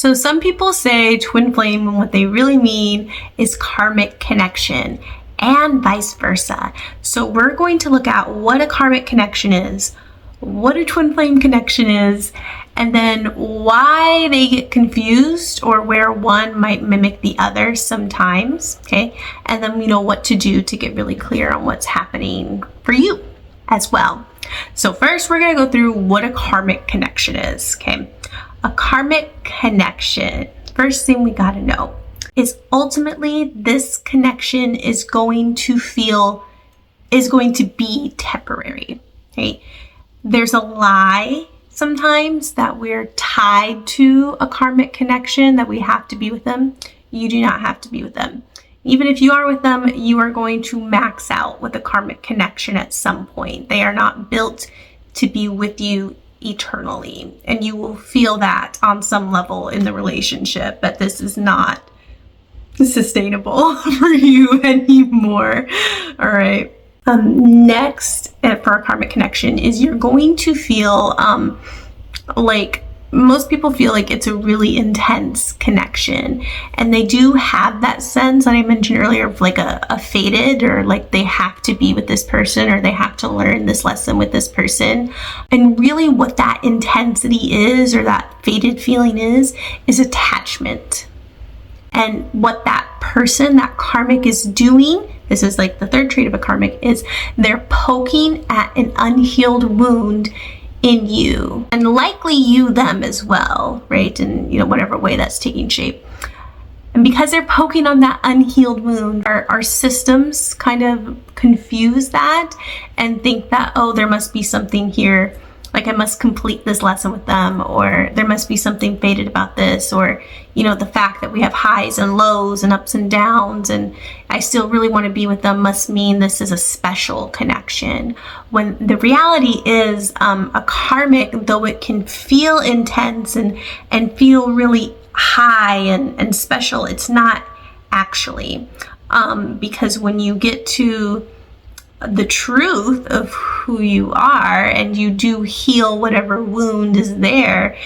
So some people say twin flame, and what they really mean is karmic connection, and vice versa. So we're going to look at what a karmic connection is, what a twin flame connection is, and then why they get confused or where one might mimic the other sometimes, okay? And then we know what to do to get really clear on what's happening for you as well. So first we're gonna go through what a karmic connection is, okay? A karmic connection, first thing we gotta know is ultimately this connection is going to be temporary, okay? There's a lie sometimes that we're tied to a karmic connection, that we have to be with them. You do not have to be with them. Even if you are with them, you are going to max out with a karmic connection at some point. They are not built to be with you eternally, and you will feel that on some level in the relationship, but this is not sustainable for you anymore. All right. Next for a karmic connection is you're going to feel like most people feel like it's a really intense connection, and they do have that sense that I mentioned earlier of like a fated, or like they have to be with this person, or they have to learn this lesson with this person. And really what that intensity is, or that fated feeling is attachment. And what that person, that karmic, is doing, this is like the third trait of a karmic, is they're poking at an unhealed wound in you, and likely you them as well, right? And whatever way that's taking shape. And because they're poking on that unhealed wound, our systems kind of confuse that and think that, oh, there must be something here, like I must complete this lesson with them, or there must be something fated about this, or the fact that we have highs and lows and ups and downs, and I still really want to be with them must mean this is a special connection. When the reality is, a karmic, though it can feel intense and feel really high and special, it's not actually, because when you get to the truth of who you are and you do heal whatever wound is there,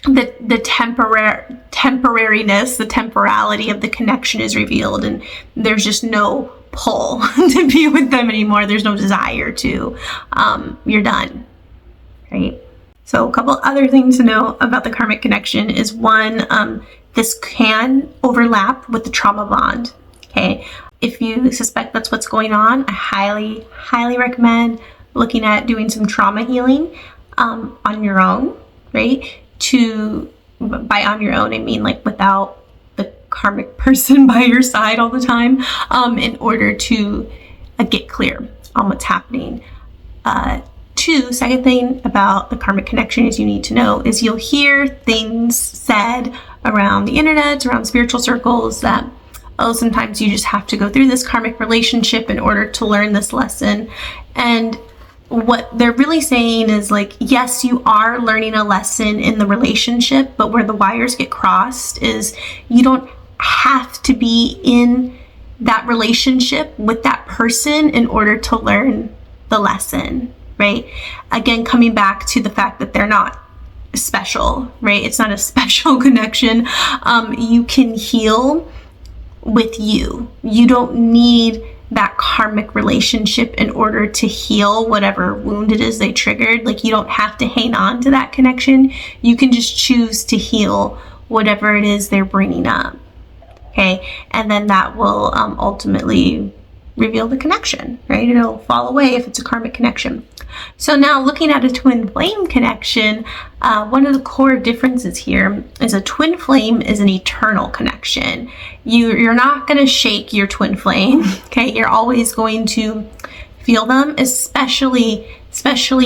the temporariness, the temporality of the connection is revealed, and there's just no pull to be with them anymore. There's no desire to. You're done, right? So a couple other things to know about the karmic connection is one, this can overlap with the trauma bond, okay? If you suspect that's what's going on, I highly, highly recommend looking at doing some trauma healing on your own, right? By on your own, I mean like without the karmic person by your side all the time, in order to get clear on what's happening. Second thing about the karmic connection is you need to know is you'll hear things said around the internet, around spiritual circles, that sometimes you just have to go through this karmic relationship in order to learn this lesson. And what they're really saying is like, yes, you are learning a lesson in the relationship, but where the wires get crossed is you don't have to be in that relationship with that person in order to learn the lesson, right? Again, coming back to the fact that they're not special, right? It's not a special connection. You can heal with you. You don't need that karmic relationship in order to heal whatever wound it is they triggered. Like, you don't have to hang on to that connection. You can just choose to heal whatever it is they're bringing up, okay? And then that will ultimately reveal the connection, right? It'll fall away if it's a karmic connection. So now looking at a twin flame connection, one of the core differences here is a twin flame is an eternal connection. You're not going to shake your twin flame, okay? You're always going to feel them, especially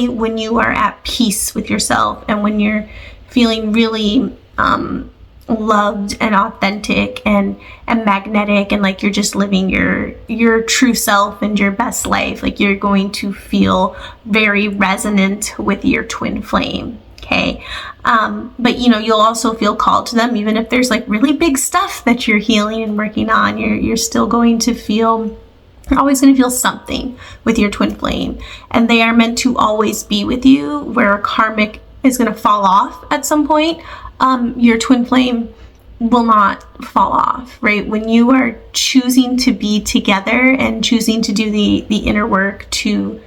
when you are at peace with yourself and when you're feeling really loved and authentic and magnetic, and like you're just living your true self and your best life. Like, you're going to feel very resonant with your twin flame, okay? But you'll also feel called to them, even if there's like really big stuff that you're healing and working on. You're still going to feel, you're always going to feel something with your twin flame, and they are meant to always be with you. Where a karmic is going to fall off at some point, your twin flame will not fall off, right? When you are choosing to be together and choosing to do the inner work to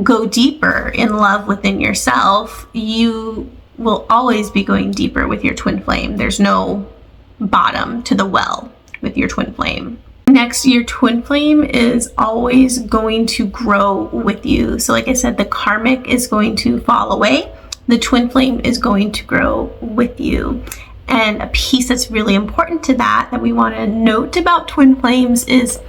go deeper in love within yourself, you will always be going deeper with your twin flame. There's no bottom to the well with your twin flame. Next, your twin flame is always going to grow with you. So like I said, the karmic is going to fall away. The twin flame is going to grow with you. And a piece that's really important to that we want to note about twin flames is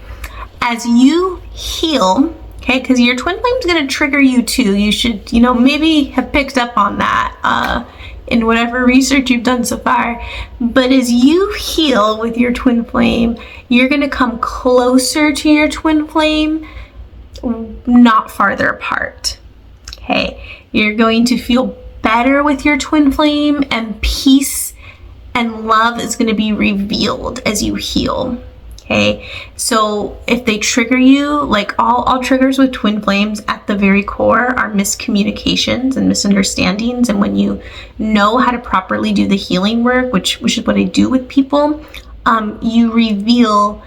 as you heal, okay, because your twin flame is going to trigger you too. You should, maybe have picked up on that in whatever research you've done so far. But as you heal with your twin flame, you're going to come closer to your twin flame, not farther apart. Okay, you're going to feel better with your twin flame, and peace and love is going to be revealed as you heal. Okay, so if they trigger you, like all triggers with twin flames at the very core are miscommunications and misunderstandings. And when you know how to properly do the healing work, which is what I do with people, you reveal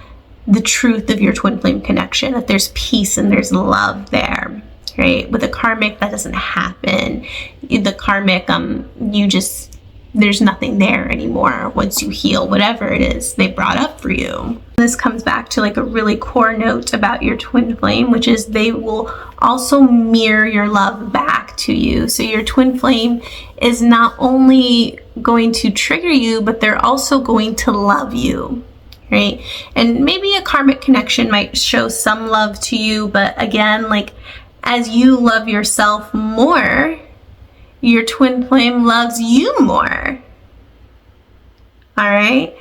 the truth of your twin flame connection, that there's peace and there's love there, right? With a karmic, that doesn't happen. The karmic, there's nothing there anymore once you heal whatever it is they brought up for you. This comes back to like a really core note about your twin flame, which is they will also mirror your love back to you. So your twin flame is not only going to trigger you, but they're also going to love you, right? And maybe a karmic connection might show some love to you, but again, like as you love yourself more, your twin flame loves you more. All right.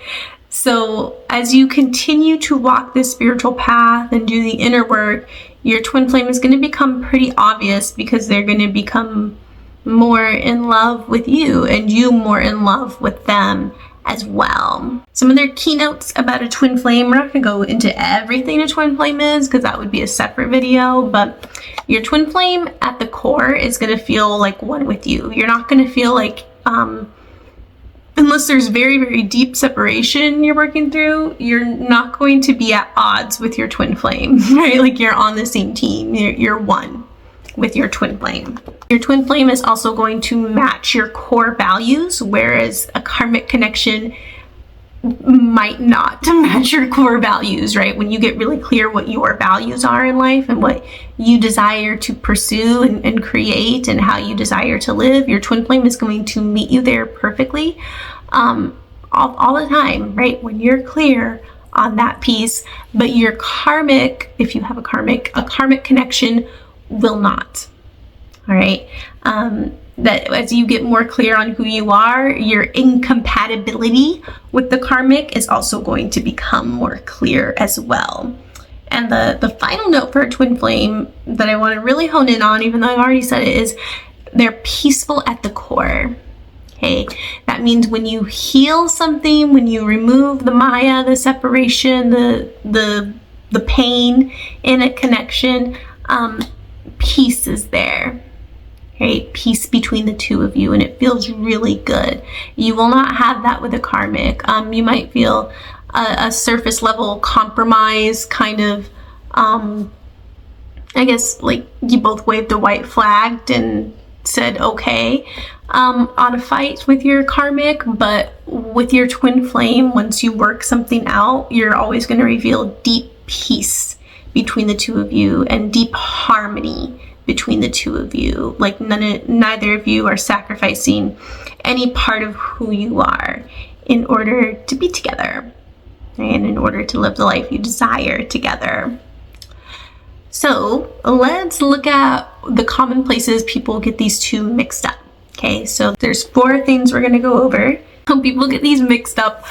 So as you continue to walk this spiritual path and do the inner work, your twin flame is going to become pretty obvious because they're going to become more in love with you and you more in love with them as well. Some other keynotes about a twin flame. We're not going to go into everything a twin flame is because that would be a separate video, but your twin flame at the core is going to feel like one with you. You're not going to feel like, unless there's very, very deep separation you're working through, you're not going to be at odds with your twin flame, right? Like you're on the same team. You're one with your twin flame. Your twin flame is also going to match your core values, whereas a karmic connection might not match your core values, right? When you get really clear what your values are in life and what you desire to pursue and create and how you desire to live, your twin flame is going to meet you there perfectly all the time, right? When you're clear on that piece, but your karmic, if you have a karmic connection will not. All right. That as you get more clear on who you are, your incompatibility with the karmic is also going to become more clear as well. And the final note for a twin flame that I want to really hone in on, even though I've already said it, is they're peaceful at the core. Okay, that means when you heal something, when you remove the Maya, the separation, the pain in a connection, peace is there. Okay, peace between the two of you, and it feels really good. You will not have that with a karmic. You might feel a surface level compromise, kind of, I guess, like you both waved a white flag and said okay on a fight with your karmic, but with your twin flame, once you work something out, you're always going to reveal deep peace between the two of you and deep harmony between the two of you. Like neither of you are sacrificing any part of who you are in order to be together and in order to live the life you desire together. So let's look at the common places people get these two mixed up. Okay, so there's 4 things we're going to go over. People get these mixed up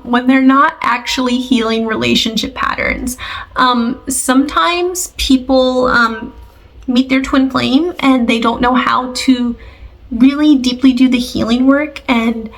when they're not actually healing relationship patterns. Sometimes people meet their twin flame and they don't know how to really deeply do the healing work and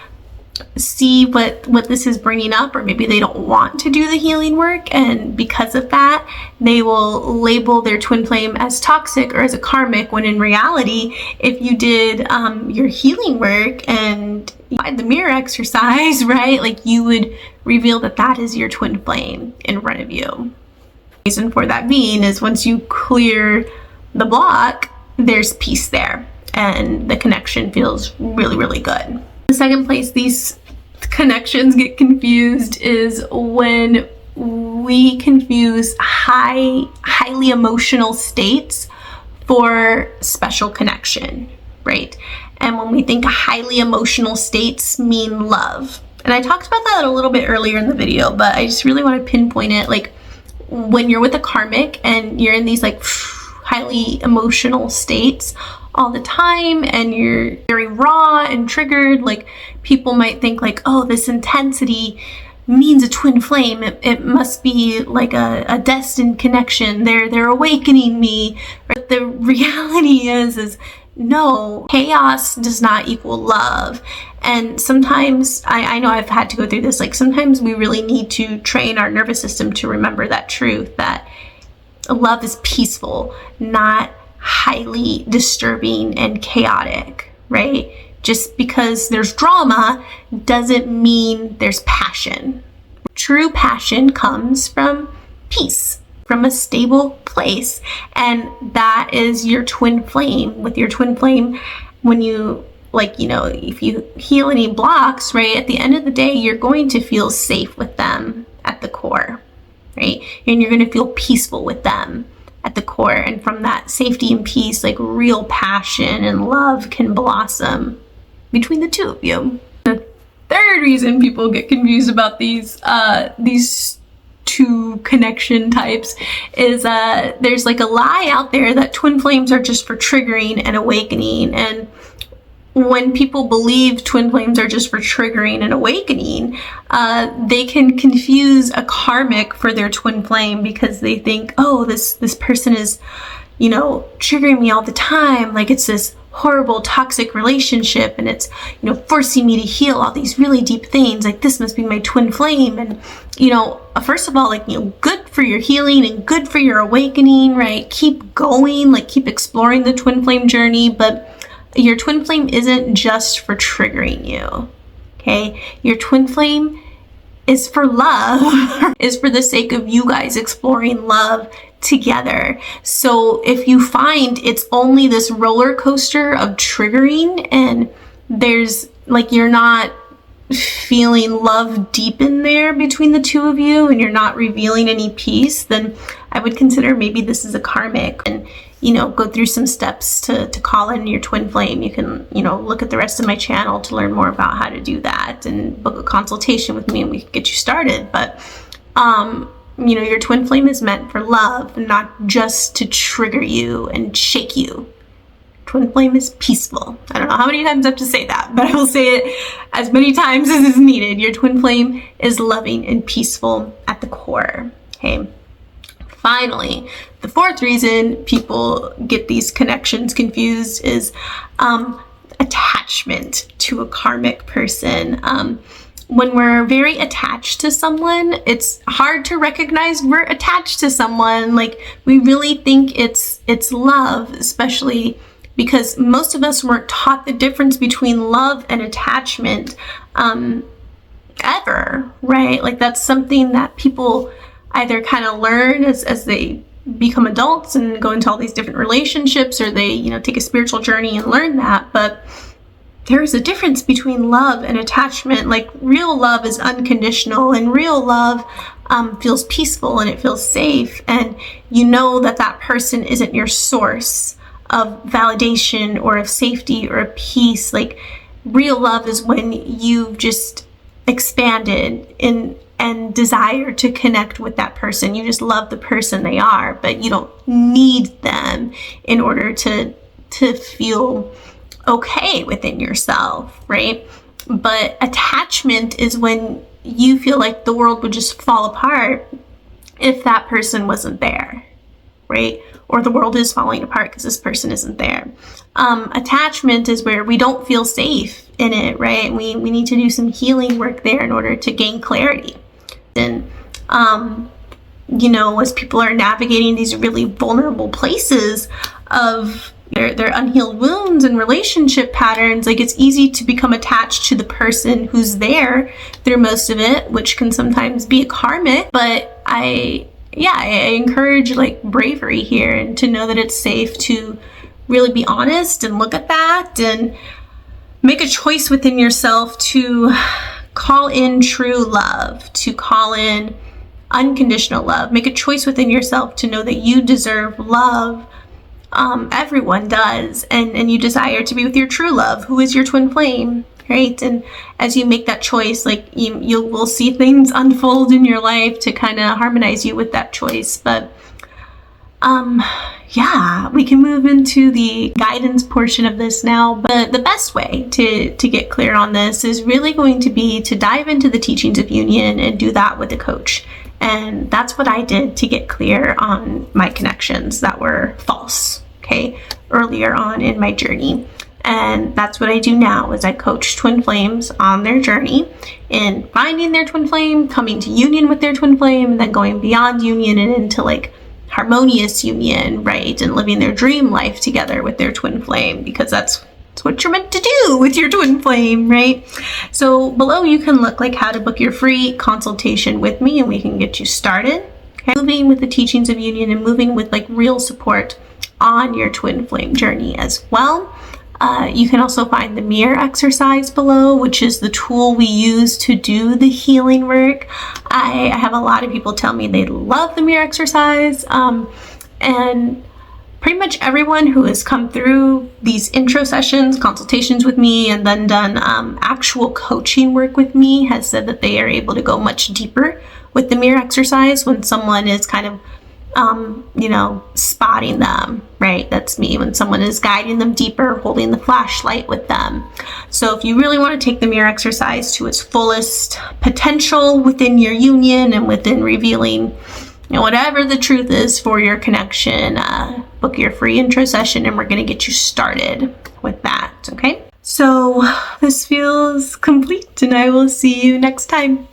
see what this is bringing up, or maybe they don't want to do the healing work, and because of that they will label their twin flame as toxic or as a karmic, when in reality, if you did your healing work and the mirror exercise, right, like you would reveal that that is your twin flame in front of you. The reason for that being is once you clear the block, there's peace there and the connection feels really, really good. The second place these connections get confused is when we confuse highly emotional states for special connection, right? And when we think highly emotional states mean love. And I talked about that a little bit earlier in the video, but I just really want to pinpoint it. Like when you're with a karmic and you're in these like highly emotional states all the time and you're very raw and triggered, like people might think like, oh, this intensity means a twin flame. It must be like a destined connection. They're awakening me. But the reality is no, chaos does not equal love. And sometimes, I know I've had to go through this, like sometimes we really need to train our nervous system to remember that truth, that love is peaceful, not highly disturbing and chaotic, right? Just because there's drama doesn't mean there's passion. True passion comes from peace, from a stable place. And that is your twin flame. With your twin flame, when you, like, you know, if you heal any blocks, right, at the end of the day, you're going to feel safe with them at the core, right? And you're going to feel peaceful with them at the core. And from that safety and peace, like real passion and love can blossom between the two of you. The third reason people get confused about these two connection types is there's like a lie out there that twin flames are just for triggering and awakening. And when people believe twin flames are just for triggering and awakening, they can confuse a karmic for their twin flame because they think, oh, this person is, you know, triggering me all the time. Like it's this horrible toxic relationship and it's, you know, forcing me to heal all these really deep things. Like this must be my twin flame. And, you know, first of all, like, you know, good for your healing and good for your awakening, right? Keep going, like keep exploring the twin flame journey. But your twin flame isn't just for triggering you, okay? Your twin flame is for love, is for the sake of you guys exploring love together. So if you find it's only this roller coaster of triggering and there's like, you're not feeling love deep in there between the two of you and you're not revealing any peace, then I would consider maybe this is a karmic, and, you know, go through some steps to call in your twin flame. You can, you know, look at the rest of my channel to learn more about how to do that and book a consultation with me and we can get you started. But, you know, your twin flame is meant for love, not just to trigger you and shake you. Twin flame is peaceful. I don't know how many times I have to say that, but I will say it as many times as is needed. Your twin flame is loving and peaceful at the core, okay? Finally, the fourth reason people get these connections confused is attachment to a karmic person. When we're very attached to someone, it's hard to recognize we're attached to someone. Like we really think it's love, especially because most of us weren't taught the difference between love and attachment ever, right? Like that's something that people either kind of learn as they become adults and go into all these different relationships, or they, you know, take a spiritual journey and learn that. But there's a difference between love and attachment. Like real love is unconditional, and real love feels peaceful and it feels safe, and you know that that person isn't your source of validation or of safety or of peace. Like real love is when you've just expanded and desire to connect with that person. You just love the person they are, but you don't need them in order to feel okay within yourself, right? But attachment is when you feel like the world would just fall apart if that person wasn't there, right? Or the world is falling apart because this person isn't there. Attachment is where we don't feel safe in it, right? We need to do some healing work there in order to gain clarity. And, you know, as people are navigating these really vulnerable places of their unhealed wounds and relationship patterns, like it's easy to become attached to the person who's there through most of it, which can sometimes be a karmic. But I encourage like bravery here, and to know that it's safe to really be honest and look at that and make a choice within yourself to call in true love, to call in unconditional love. Make a choice within yourself to know that you deserve love. Everyone does, and you desire to be with your true love, who is your twin flame, right? And as you make that choice, like you will see things unfold in your life to kind of harmonize you with that choice. But yeah, we can move into the guidance portion of this now. But the best way to get clear on this is really going to be to dive into the teachings of union and do that with a coach. And that's what I did to get clear on my connections that were false, okay, earlier on in my journey. And that's what I do now, is I coach twin flames on their journey in finding their twin flame, coming to union with their twin flame, and then going beyond union and into like harmonious union, right? And living their dream life together with their twin flame, because that's what you're meant to do with your twin flame, right? So below you can look like how to book your free consultation with me, and we can get you started. Okay? Moving with the teachings of union and moving with like real support on your twin flame journey as well. You can also find the mirror exercise below, which is the tool we use to do the healing work. I have a lot of people tell me they love the mirror exercise, and pretty much everyone who has come through these intro sessions, consultations with me, and then done actual coaching work with me has said that they are able to go much deeper with the mirror exercise when someone is kind of you know, spotting them, right? That's me, when someone is guiding them deeper, holding the flashlight with them. So if you really want to take the mirror exercise to its fullest potential within your union and within revealing, you know, whatever the truth is for your connection, book your free intro session and we're going to get you started with that, okay? So this feels complete, and I will see you next time.